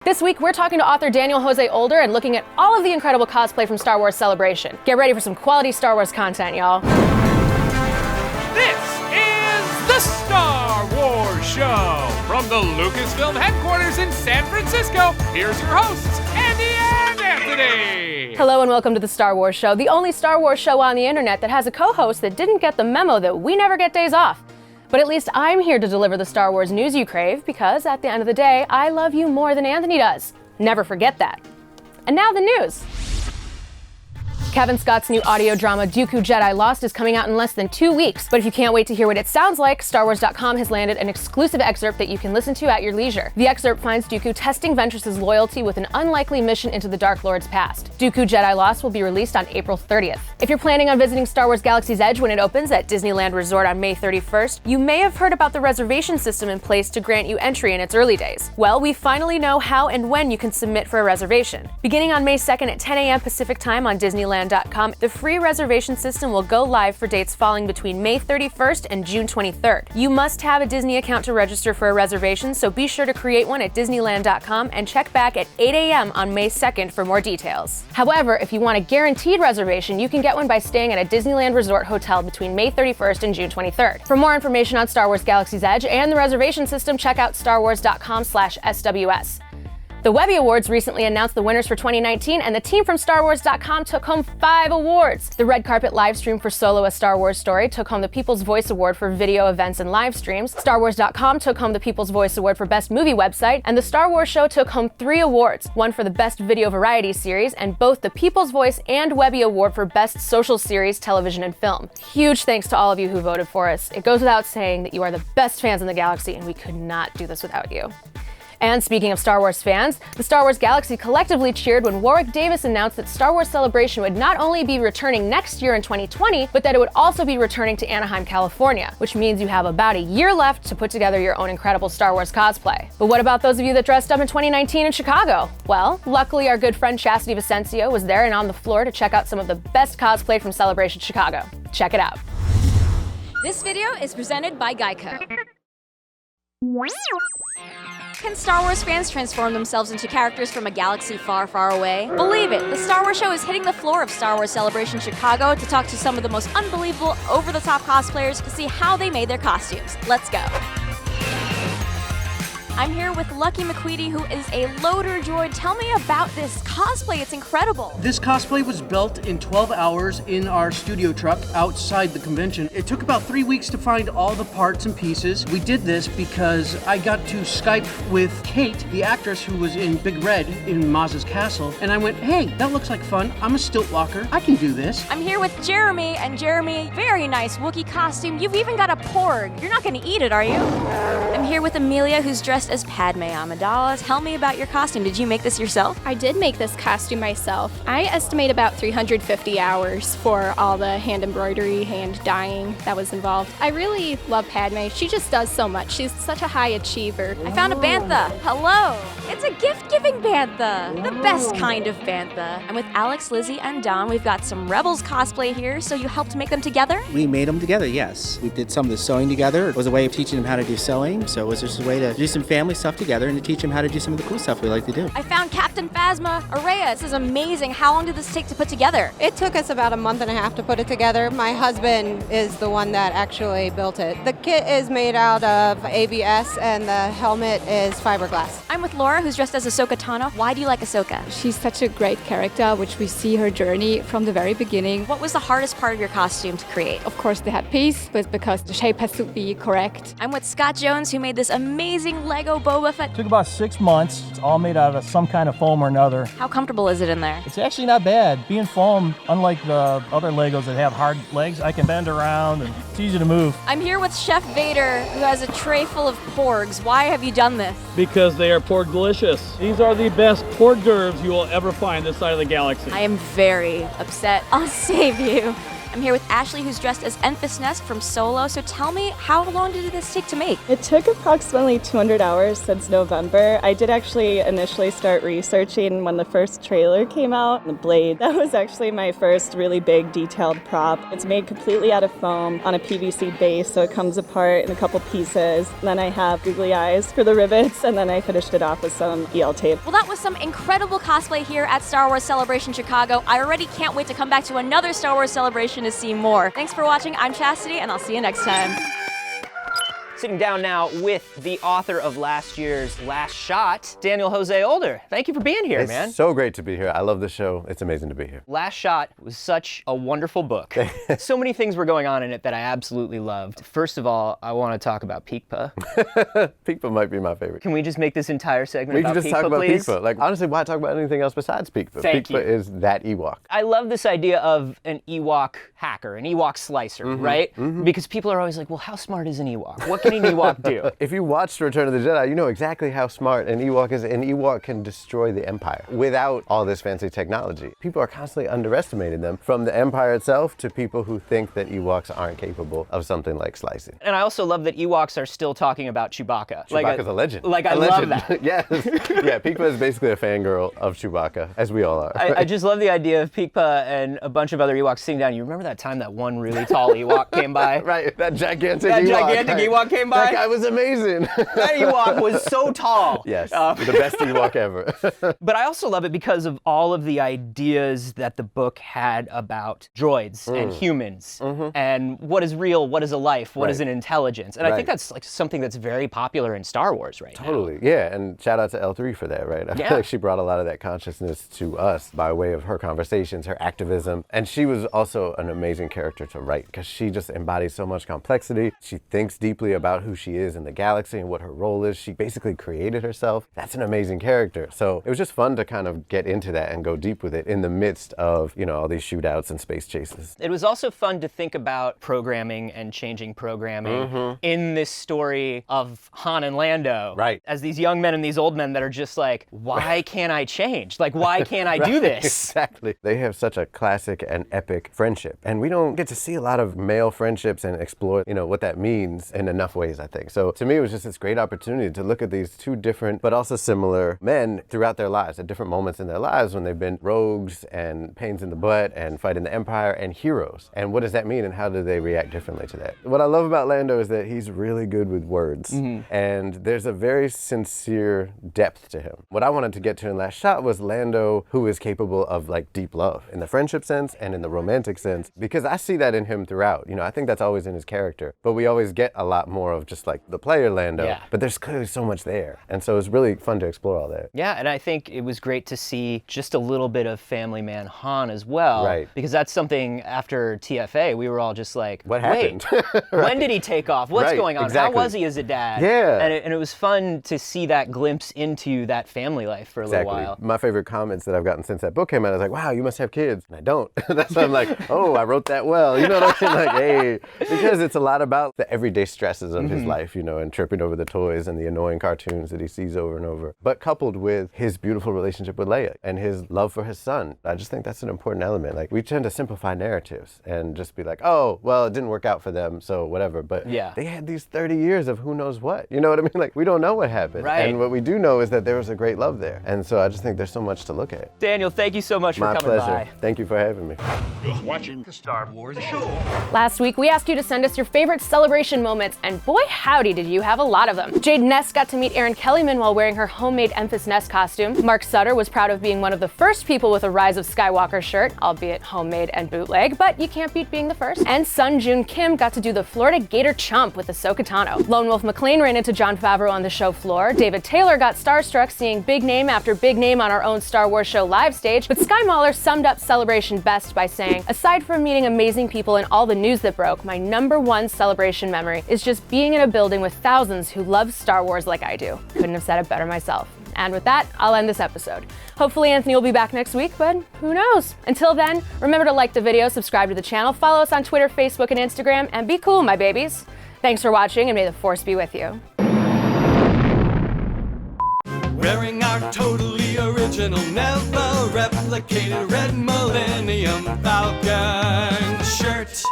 This week, we're talking to author Daniel José Older and looking at all of the incredible cosplay from Star Wars Celebration. Get ready for some quality Star Wars content, y'all. This is the Star Wars Show from the Lucasfilm headquarters in San Francisco. Here's your hosts, Andy and Anthony. Hello and welcome to the Star Wars Show, the only Star Wars show on the internet that has a co-host that didn't get the memo that we never get days off. But at least I'm here to deliver the Star Wars news you crave, because at the end of the day, I love you more than Anthony does. Never forget that. And now the news. Kevin Scott's new audio drama Dooku, Jedi Lost is coming out in less than 2 weeks. But if you can't wait to hear what it sounds like, StarWars.com has landed an exclusive excerpt that you can listen to at your leisure. The excerpt finds Dooku testing Ventress's loyalty with an unlikely mission into the Dark Lord's past. Dooku, Jedi Lost will be released on April 30th. If you're planning on visiting Star Wars Galaxy's Edge when it opens at Disneyland Resort on May 31st, you may have heard about the reservation system in place to grant you entry in its early days. Well, we finally know how and when you can submit for a reservation. Beginning on May 2nd at 10 a.m. Pacific Time on Disneyland.com, the free reservation system will go live for dates falling between May 31st and June 23rd. You must have a Disney account to register for a reservation, so be sure to create one at Disneyland.com and check back at 8 a.m. on May 2nd for more details. However, if you want a guaranteed reservation, you can get one by staying at a Disneyland Resort hotel between May 31st and June 23rd. For more information on Star Wars Galaxy's Edge and the reservation system, check out starwars.com/SWS. The Webby Awards recently announced the winners for 2019, and the team from StarWars.com took home 5 awards. The red carpet livestream for Solo: A Star Wars Story took home the People's Voice Award for video events and live streams. StarWars.com took home the People's Voice Award for Best Movie Website, and the Star Wars Show took home 3 awards, one for the Best Video Variety Series, and both the People's Voice and Webby Award for Best Social Series, Television and Film. Huge thanks to all of you who voted for us. It goes without saying that you are the best fans in the galaxy, and we could not do this without you. And speaking of Star Wars fans, the Star Wars Galaxy collectively cheered when Warwick Davis announced that Star Wars Celebration would not only be returning next year in 2020, but that it would also be returning to Anaheim, California, which means you have about a year left to put together your own incredible Star Wars cosplay. But what about those of you that dressed up in 2019 in Chicago? Well, luckily our good friend Chastity Vicencio was there and on the floor to check out some of the best cosplay from Celebration Chicago. Check it out. This video is presented by GEICO. Can Star Wars fans transform themselves into characters from a galaxy far, far away? Believe it, the Star Wars Show is hitting the floor of Star Wars Celebration Chicago to talk to some of the most unbelievable, over-the-top cosplayers to see how they made their costumes. Let's go. I'm here with Lucky McQueedy, who is a loader droid. Tell me about this cosplay, it's incredible. This cosplay was built in 12 hours in our studio truck outside the convention. It took about 3 weeks to find all the parts and pieces. We did this because I got to Skype with Kate, the actress who was in Big Red in Maz's castle, and I went, hey, that looks like fun. I'm a stilt walker. I can do this. I'm here with Jeremy, and Jeremy, very nice Wookiee costume. You've even got a porg. You're not gonna eat it, are you? I'm here with Amelia, who's dressed as Padme Amidala. Tell me about your costume. Did you make this yourself? I did make this costume myself. I estimate about 350 hours for all the hand embroidery, hand dyeing that was involved. I really love Padme. She just does so much. She's such a high achiever. I found a bantha. Hello. It's a gift-giving bantha. The best kind of bantha. And with Alex, Lizzie, and Don, we've got some Rebels cosplay here, so you helped make them together? We made them together, yes. We did some of the sewing together. It was a way of teaching them how to do sewing, so it was just a way to do some family stuff together and to teach them how to do some of the cool stuff we like to do. I found Captain Phasma Araya. This is amazing. How long did this take to put together? It took us about a month and a half to put it together. My husband is the one that actually built it. The kit is made out of ABS and the helmet is fiberglass. I'm with Laura, who's dressed as Ahsoka Tano. Why do you like Ahsoka? She's such a great character, which we see her journey from the very beginning. What was the hardest part of your costume to create? Of course, the headpiece, but because the shape has to be correct. I'm with Scott Jones, who made this amazing Lego Boba Fett. Took about 6 months. It's all made out of some kind of foam or another. How comfortable is it in there? It's actually not bad. Being foam, unlike the other Legos that have hard legs, I can bend around and it's easy to move. I'm here with Chef Vader, who has a tray full of porgs. Why have you done this? Because they are porg delicious. These are the best porg d'oeuvres you will ever find this side of the galaxy. I am very upset. I'll save you. I'm here with Ashley, who's dressed as Enfys Nest from Solo. So tell me, how long did this take to make? It took approximately 200 hours since November. I did actually initially start researching when the first trailer came out. The blade, that was actually my first really big detailed prop. It's made completely out of foam on a PVC base, so it comes apart in a couple pieces. And then I have googly eyes for the rivets, and then I finished it off with some EL tape. Well, that was some incredible cosplay here at Star Wars Celebration Chicago. I already can't wait to come back to another Star Wars Celebration to see more. Thanks for watching. I'm Chastity, and I'll see you next time. Sitting down now with the author of last year's Last Shot, Daniel José Older. Thank you for being here, man. It's so great to be here. I love the show. It's amazing to be here. Last Shot was such a wonderful book. So many things were going on in it that I absolutely loved. First of all, I want to talk about Peekpa. Peekpa might be my favorite. Can we just make this entire segment about Peekpa, We can just talk about please? Peekpa. Like, honestly, why talk about anything else besides Peekpa? Thank you. Peekpa is that Ewok. I love this idea of an Ewok hacker, an Ewok slicer, right? Because people are always like, well, how smart is an Ewok? What can an Ewok do? If you watched Return of the Jedi, you know exactly how smart an Ewok is. An Ewok can destroy the Empire without all this fancy technology. People are constantly underestimating them, from the Empire itself to people who think that Ewoks aren't capable of something like slicing. And I also love that Ewoks are still talking about Chewbacca. Chewbacca's a legend. Like, I love that. Yes. Yeah, Peekpa is basically a fangirl of Chewbacca, as we all are. I just love the idea of Peekpa and a bunch of other Ewoks sitting down. You remember that time that one really tall Ewok came by? Right, that gigantic Ewok came by? That guy was amazing. That Ewok was so tall. Yes, the best Ewok ever. But I also love it because of all of the ideas that the book had about droids and humans and what is real, what is a life, what is an intelligence. And I think that's like something that's very popular in Star Wars right now. Totally, yeah, and shout out to L3 for that, right? I feel like she brought a lot of that consciousness to us by way of her conversations, her activism, and she was also an amazing character to write because she just embodies so much complexity. She thinks deeply about who she is in the galaxy and what her role is. She basically created herself. That's an amazing character. So it was just fun to kind of get into that and go deep with it in the midst of, you know, all these shootouts and space chases. It was also fun to think about programming and changing programming in this story of Han and Lando. Right. As these young men and these old men that are just like, why can't I change? Like, why can't I do this? Exactly. They have such a classic and epic friendship. And we don't get to see a lot of male friendships and explore, you know, what that means in enough ways, I think. So to me, it was just this great opportunity to look at these two different but also similar men throughout their lives, at different moments in their lives when they've been rogues and pains in the butt and fighting the Empire and heroes. And what does that mean and how do they react differently to that? What I love about Lando is that he's really good with words and there's a very sincere depth to him. What I wanted to get to in Last Shot was Lando who is capable of like deep love in the friendship sense and in the romantic sense, because I see that in him throughout. You know, I think that's always in his character, but we always get a lot more of just like the player Lando, but there's clearly so much there. And so it's really fun to explore all that. Yeah, and I think it was great to see just a little bit of family man Han as well. Right. Because that's something after TFA, we were all just like, what happened? When did he take off? What's going on? Exactly. How was he as a dad? Yeah. And it was fun to see that glimpse into that family life for a little while. My favorite comments that I've gotten since that book came out is like, wow, you must have kids. And I don't. That's why I'm like, oh, I wrote that well. You know what I mean? Like, hey, because it's a lot about the everyday stresses of his life, you know, and tripping over the toys and the annoying cartoons that he sees over and over. But coupled with his beautiful relationship with Leia and his love for his son, I just think that's an important element. Like, we tend to simplify narratives and just be like, oh, well, it didn't work out for them, so whatever. But they had these 30 years of who knows what. You know what I mean? Like, we don't know what happened. Right. And what we do know is that there was a great love there. And so I just think there's so much to look at. Daniel, thank you so much for coming My pleasure. by. Thank you for having me. You're watching the Star Wars show. Last week, we asked you to send us your favorite celebration moments, and boy howdy did you have a lot of them. Jade Ness got to meet Erin Kellyman while wearing her homemade Enfys Nest costume. Mark Sutter was proud of being one of the first people with a Rise of Skywalker shirt, albeit homemade and bootleg, but you can't beat being the first. And Sun Jun Kim got to do the Florida Gator Chomp with Ahsoka Tano. Lone Wolf McLean ran into Jon Favreau on the show floor. David Taylor got starstruck seeing big name after big name on our own Star Wars show live stage, but Sky Mahler summed up Celebration best by saying, aside from meeting amazing people and all the news that broke, my #1 Celebration memory is just being in a building with thousands who love Star Wars like I do. Couldn't have said it better myself. And with that, I'll end this episode. Hopefully Anthony will be back next week, but who knows? Until then, remember to like the video, subscribe to the channel, follow us on Twitter, Facebook, and Instagram, and be cool, my babies. Thanks for watching, and may the Force be with you. Wearing our totally original, never replicated complicated red Millennium Falcon shirt.